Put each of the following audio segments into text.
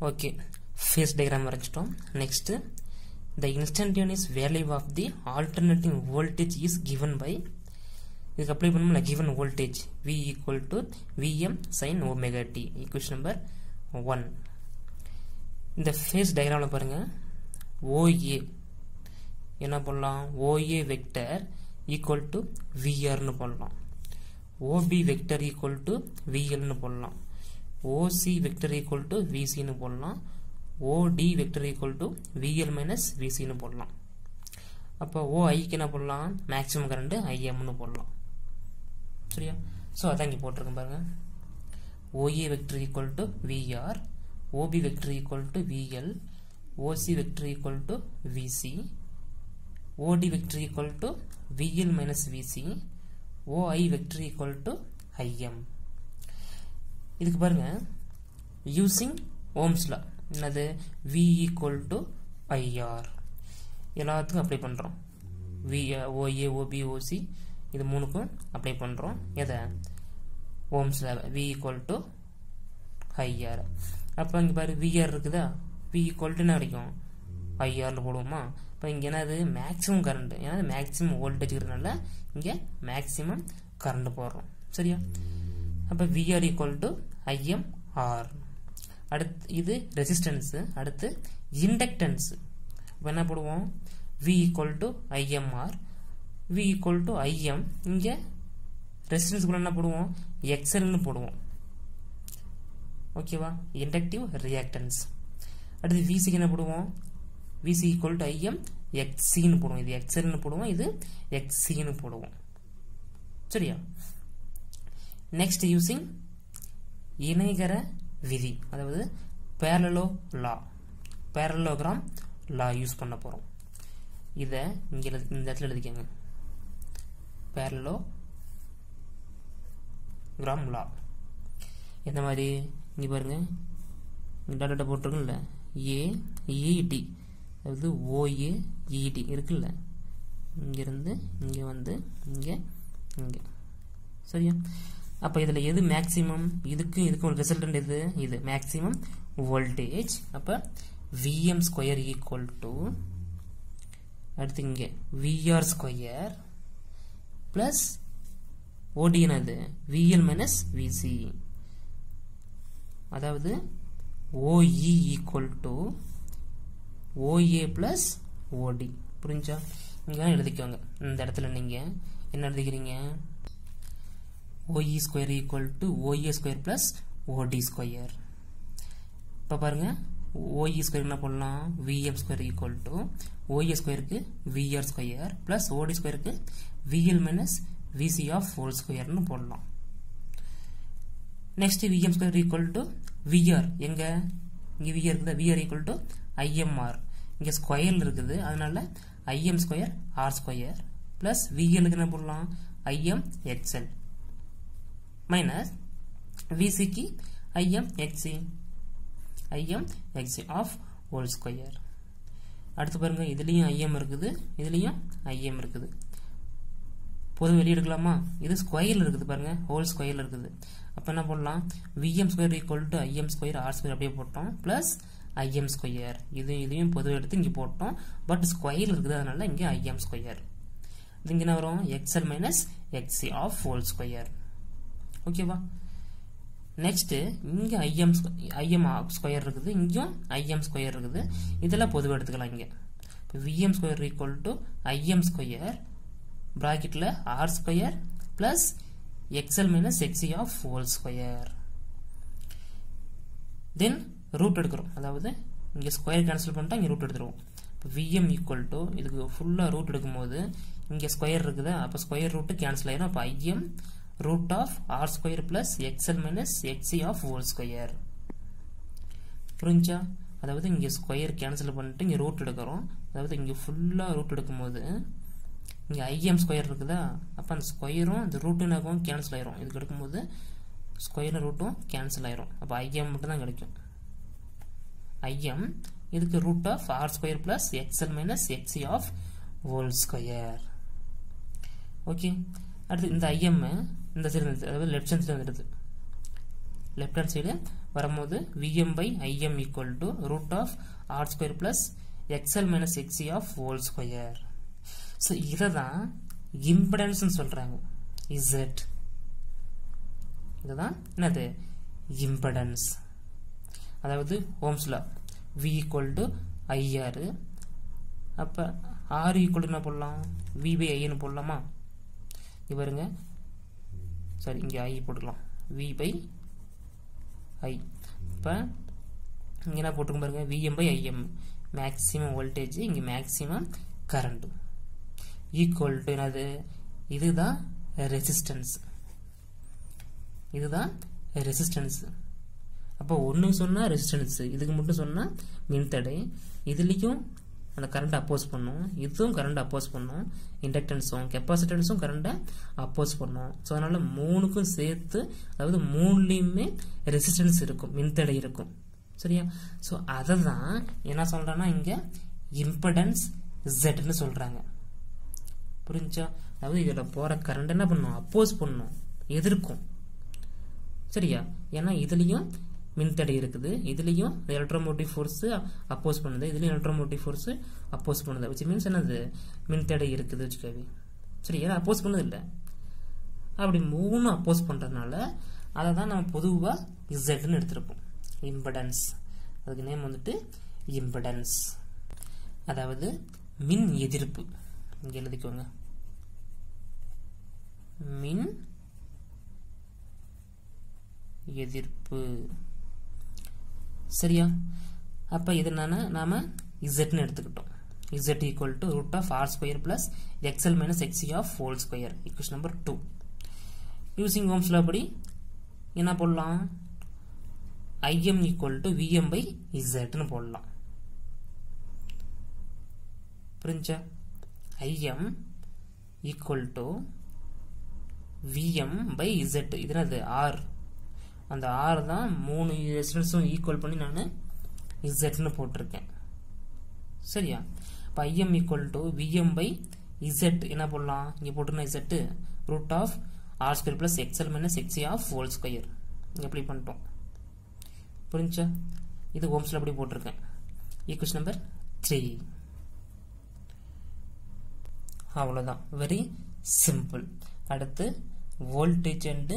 Okay, phase diagram வரைஞ்சிட்டோம். Next, the instantaneous value of the alternating voltage is given by, இதுக்கு apply பண்ணும்ல given voltage V equal to Vm sin omega t, equation number 1. இந்த phase diagramல பாருங்க, OA என்ன போடலாம், OA vector equal to VR னு போடலாம், OB vector equal to VL னு போடலாம், OC vector equal to VC னு போடலாம், OD vector equal to VL minus VC னு போடலாம். அப்போ OI க்கு என்ன போடலாம், மேக்ஸிமம் கரண்ட் IM னு போடலாம். சரியா? சோ அதான் இங்க போட்டுருக்கேன் பாருங்க. OA vector equal to VR, OB vector equal to VL, OC vector equal to VC, OD vector equal to VL minus VC, OI vector equal to IM. இதுக்கு பாருங்க, using Ohm's law என்னது, V equal to IR எல்லாத்துக்கும் apply பண்றோம். OA, OB, OC இது மூணுக்கும் apply பண்றோம். எதை, Ohm's law V equal to IR. அப்ப இங்க பாரு VR இருக்குதா, V equal to என்ன கிடைக்கும், IR னு போடுவோமா. அப்ப இங்க என்னது, மேக்ஸிமம் கரண்ட், ஏன்னா மேக்ஸிமம் வோல்டேஜ் இருக்கறனால இங்க மேக்ஸிமம் கரண்ட் போடுறோம். சரியா? அப்ப VR equal to IMR. அடுத்து இது ரெசிஸ்டன்ஸ், அடுத்து இண்டக்டன்ஸ். அப்ப என்ன போடுவோம், V equal to IMR, V equal to IM. இங்க ரெசிஸ்டன்ஸ் கூட என்ன போடுவோம், XL னு போடுவோம். ஓகேவா, இண்டக்டிவ் ரியாக்டன்ஸ். அடுத்து VC க்கு என்ன போடுவோம், VC equal to IM XC னு போடுவோம். இது XL னு போடுவோம், இது XC னு போடுவோம். சரியா? நெக்ஸ்ட் யூசிங் இணைகர விதி, அதாவது parallelogram law யூஸ் பண்ண போறோம். இத இங்க இந்த இடத்துல எழுதிக்கங்க, parallelogram law. இந்த மாதிரி இங்க பாருங்க, டாட்டா போட்டுருக்குல்ல, AED, அதாவது OAED இருக்குல்ல, இங்க இருந்து இங்க வந்து இங்க இங்க. சரியா? அப்ப இதுல எது மேக்ஸிமம், இதுக்கும் ரிசல்டன்ட் எது, இது மேக்ஸிமம் வோல்டேஜ். அப்ப Vm ஸ்கொயர் ஈக்குவல் டு, அடுத்து இங்க VR ஸ்கொயர் பிளஸ் OD என்னது, VL மைனஸ் VC. அதாவது OE equal to OA plus OD. புரிஞ்சா? இங்க எழுதிக்கோங்க. இந்த இடத்துல நீங்க என்ன எழுதிக்கிறீங்க, OE square equal to OA square plus OD square. இப்ப பாருங்க, OE square என்ன போடலாம், VM square equal to OA square க்கு VR square plus OD square க்கு VL minus VC of whole square னு போடலாம். next VM square equal to VR, எங்க இங்க VR இருக்குதா, VR equal to IMR. இங்க ஸ்கொயர் இருக்குது, அதனால IM square R square plus VL க்கு என்ன போடலாம், IM XL minus VC की IM XC of whole square. அடுத்து பாருங்க, இதுலயும் IM இருக்குது, இதுலயும் IM இருக்குது. பொது வெளிய எடுக்கலாமா, இது ஸ்கொயர்ல இருக்குது பாருங்க, ஹோல் ஸ்கொயர்ல இருக்குது. அப்ப என்ன போடலாம், VM square equal to IM square R square அப்படியே போட்டோம், பிளஸ் IM ஸ்கொயர். இதையும் பொது எடுத்து இங்க போட்டோம், பட் ஸ்கொயர்ல இருக்குது, அதனால இங்க IM ஸ்கொயர். இது இங்க என்ன வரும், XL minus XC of whole square. ஓகேவா? நெக்ஸ்ட் இங்க IM ஸ்கொயர் இருக்குது, இங்கயும் IM ஸ்கொயர் இருக்குது. இதெல்லாம் பொதுவா எடுத்துக்கலாம். இங்க VM square equal to IM square பிராக்கெட்ல R square plus XL minus XC of whole square. Then root எடுக்கிறோம், அதாவது இங்க ஸ்கொயர் கேன்சல் பண்ணிட்டா இங்க ரூட் எடுத்துருவோம். VM ஈக்குவல் டு, இதுக்கு ஃபுல்லா ரூட் எடுக்கும்போது இங்க ஸ்கொயர் இருக்குது, அப்ப ஸ்கொயர் ரூட் கேன்சல் ஆயிரும். அப்ப IM root of R square plus XL minus XC of whole square. புரிஞ்சா? அதாவது இங்க ஸ்கொயர் கேன்சல் பண்ணிட்டு இங்க ரூட் எடுக்கிறோம், அதாவது இங்க ஃபுல்லா ரூட் எடுக்கும்போது இங்க IM ஸ்கொயர் இருக்குதா, அப்ப அந்த ஸ்கொயரும் அந்த ரூட்டும் ஆகும், கேன்சல் ஆயிரும். இதுக்கு எடுக்கும்போது ஸ்கொயர் ரூட்டும் கேன்சல் ஆயிரும். அப்ப IM மட்டும் தான் கிடைக்கும். IM இதுக்கு root of R square plus XL minus XC of whole square. Okay, அடுத்து இந்த IM இந்த சைடு, அதாவது லெஃப்ட் சைடு வந்துடுது. லெஃப்ட் ஹேண்ட் சைடு வரும்போது Vm by Im equal to root of r square plus xl minus xc of whole square. So இதை தான் இம்பிடன்ஸ்னு சொல்கிறாங்க. Z இதுதான் என்னது இம்பிடன்ஸ். அதாவது Ohm's law V equal to IR. அப்போ R equal to என்ன போடலாம்? V by I ன்னு போடலாமா? இங்கே பாருங்க, சரி இங்கே I போட்டுக்கலாம், V by I. இப்போ இங்கே என்ன போட்டுருங்க பாருங்க, Vm by Im maximum voltage, இங்கே மேக்ஸிமம் கரண்ட் ஈக்குவல் டு என்னது, இதுதான் ரெசிஸ்டன்ஸ், இதுதான் ரெசிஸ்டன்ஸ். அப்போ ஒன்று சொன்னால் ரெசிஸ்டன்ஸ், இதுக்கு மட்டும் சொன்னால் மின்தடை, இதுலேயும் அந்த கரண்ட் அப்போஸ் பண்ணும், இதுவும் கரண்ட் அப்போஸ் பண்ணும், இண்டக்டன்ஸும் கெப்பாசிட்டன்ஸும் கரண்ட்டை அப்போஸ் பண்ணும். ஸோ அதனால் மூணுக்கும் சேர்த்து, அதாவது மூணுலேயுமே ரெசிஸ்டன்ஸ் இருக்கும், மின்தடை இருக்கும். சரியா? ஸோ அதை தான் என்ன சொல்கிறேன்னா இங்கே இம்பிடன்ஸ் Z சொல்கிறாங்க. புரிஞ்சா? அதாவது இதில் போகிற கரண்ட் என்ன பண்ணும், அப்போஸ் பண்ணும், எதிர்க்கும். சரியா? ஏன்னா இதுலேயும் மின்தடை இருக்குது, இதுலேயும் எலக்ட்ரோமோட்டிவ் ஃபோர்ஸு அப்போஸ் பண்ணுது, இதுலேயும் எலக்ட்ரோமோட்டிவ் ஃபோர்ஸு அப்போஸ் பண்ணுது. விச் மீன்ஸ் என்னது, மின்தடை இருக்குது வச்சுக்கவே. சரி, ஏன்னா அப்போஸ் பண்ணது இல்லை, அப்படி மூணு அப்போஸ் பண்ணுறதுனால அதை தான் நம்ம பொதுவாக இசட்னு எடுத்திருப்போம், இம்பிடன்ஸ். அதுக்கு நேம் வந்துட்டு இம்பிடன்ஸ், அதாவது மின் எதிர்ப்பு. இங்கே எழுதிக்கோங்க, மின் எதிர்ப்பு. சரியா? அப்போ இது நாம Z எடுத்துக்கிட்டோம். Z equal to root of r square plus xl minus xc of whole square. Equation number 2. Using Ohm's law படி என்ன போடலாம், Im equal to Vm by Z னு போடலாம். புரிஞ்சா? Im equal to Vm by Z. இது என்னது, R. அந்த R தான் மூணு ரெசிஸ்டன்ஸும் ஈக்குவல் பண்ணி நான் Z போட்டிருக்கேன். சரியா? இப்போ Im equal to Vm by Z என்ன போடலாம், இங்கே போட்டுருந்தா Z root of R square plus XL minus XC of whole square. இங்கே எப்படி பண்ணிட்டோம், புரிஞ்சா? இது ஓம்ஸில் அப்படி போட்டிருக்கேன். Equation number 3. அவ்வளோதான், வெரி சிம்பிள். அடுத்து வோல்டேஜ் அண்டு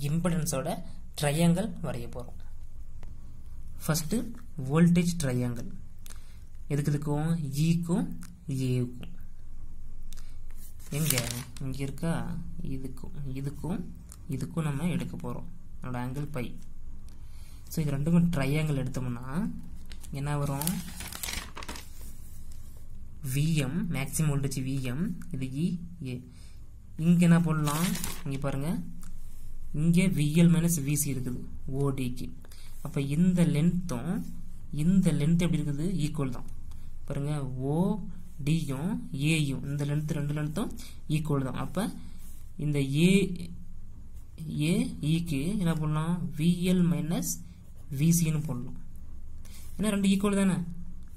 இம்பிடன்ஸோட ட்ரையாங்கிள் வரைய போகிறோம். First voltage triangle. எதுக்கு இருக்கும், ஈக்கும் ஏவுக்கும். எங்கே, இங்கே இருக்கா, இதுக்கும் இதுக்கும் இதுக்கும் நம்ம எடுக்க போகிறோம். என்னோட ஆங்கிள் பை. ஸோ இது ரெண்டுக்கும் ட்ரையாங்கிள் எடுத்தோம்னா என்ன வரும், Vm மேக்ஸிமம் வோல்டேஜ் Vm, இது E A. இங்கே என்ன போடலாம், இங்கே பாருங்கள், இங்கே VL மைனஸ் VC இருக்குது ஓடிக்கு. அப்போ இந்த லென்த்தும் இந்த லென்த் எப்படி இருக்குது, ஈக்குவல் தான். பாருங்க, ODயும் ஏயும் இந்த லென்த், ரெண்டு லென்த்தும் ஈக்குவல் தான். அப்போ இந்த ஏஇக்கு என்ன பண்ணலாம், VL மைனஸ் VCன்னு போடலாம். ஏன்னா ரெண்டு ஈக்குவல் தானே.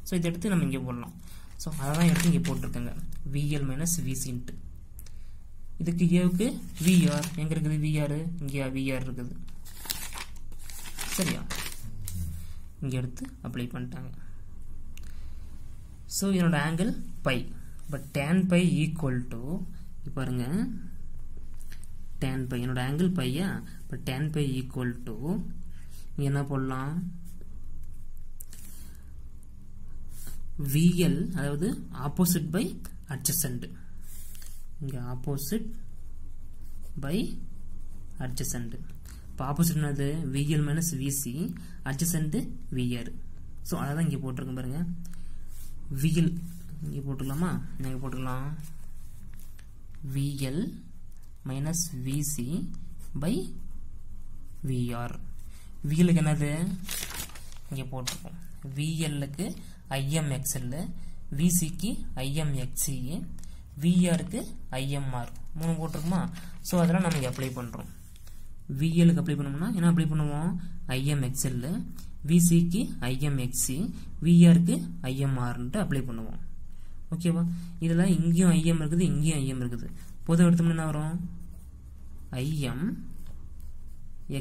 ஸோ இதை எடுத்து நம்ம இங்கே போடலாம். ஸோ அதை தான் எடுத்து இங்கே போட்டிருக்கேங்க, VL மைனஸ் VCன்ட்டு. இதுக்கு ஏவுக்கு VR எங்கே இருக்குது, VR இங்கே VR இருக்குது. சரியா? இங்கே எடுத்து அப்ளை பண்ணிட்டாங்க. ஸோ என்னோட angle phi. But tan phi equal to, பாருங்க tan பை என்னோட ஆங்கிள் பையா. But tan phi equal to இங்கே என்ன போடலாம், VL அதாவது ஆப்போசிட் பை அட்ஜசன்ட். இங்கே ஆப்போசிட் பை அட்ஜசன்ட். இப்போ ஆப்போசிட் என்னது, VL minus VC, adjacent VR. So அதை தான் இங்கே போட்டிருக்கேன் பாருங்க. VL இங்கே போட்டுக்கலாமா, இங்கே போட்டுக்கலாம், VL minus VC by VR. VLக்கு என்னது, இங்கே போட்டிருக்கோம், VLக்கு IMXL, VCக்கு IMXC, VRக்கு IMR, மூணு போட்டிருக்குமா. ஸோ அதெல்லாம் நம்ம இங்கே அப்ளை பண்ணுறோம். VLக்கு அப்ளை பண்ணோம்னா என்ன அப்ளை பண்ணுவோம், IMXL, VCக்கு IMXC, VRக்கு IMRன்ட்டு அப்ளை பண்ணுவோம். ஓகேவா? இதில் இங்கேயும் IM இருக்குது, இங்கேயும் IM இருக்குது. பொதுவாக எடுத்தோம்னா என்ன வரும், IM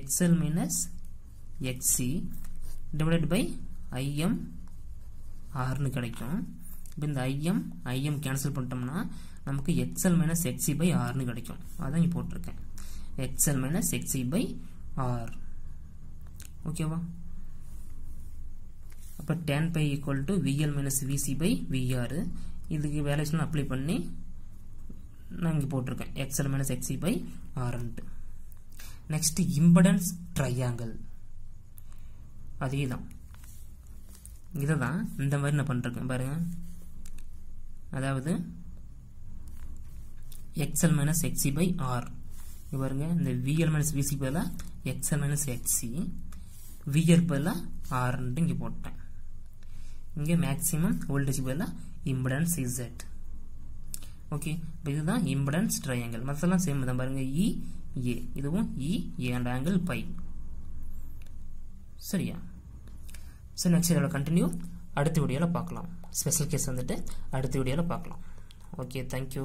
XL minus XC divided by IM Rனு கிடைக்கும். இப்போ இந்த IM கேன்சல் பண்ணிட்டோம்னா நமக்கு XL minus XC by Rனு கிடைக்கும். அதான் இங்கே போட்டிருக்கேன். XL minus XC by R. ஓகேவா? அப்போ tan pi equal to VL minus VC by VR. இதுக்கு வேல்யூஸ்லாம் அப்ளை பண்ணி நான் இங்கே போட்டிருக்கேன். XL minus XC by R. Next impedance triangle. அதே தான், இதை தான் இந்த மாதிரி நான் பண்ணிருக்கேன் பாருங்க. அதாவது XL minus XC by R. பாருங்க, இந்த VL minus VC பதிலா XL minus XC, VR பதிலா R இங்கே போட்டேன். இங்கே மேக்ஸிமம் வோல்டேஜ் பதிலா இம்படன்ஸ் Z. ஓகே, இதுதான் இம்படன்ஸ் ட்ரையாங்கிள். மற்றெல்லாம் சேம் தான் பாருங்க. EA, இதுவும் EA and angle pi. சரியா? ஸோ நெக்ஸ்ட் இதோட கண்டினியூ அடுத்த வீடியோவில் பார்க்கலாம். ஸ்பெஷல் கேஸ் வந்துட்டு அடுத்த வீடியோவில் பார்க்கலாம். Okay, thank you.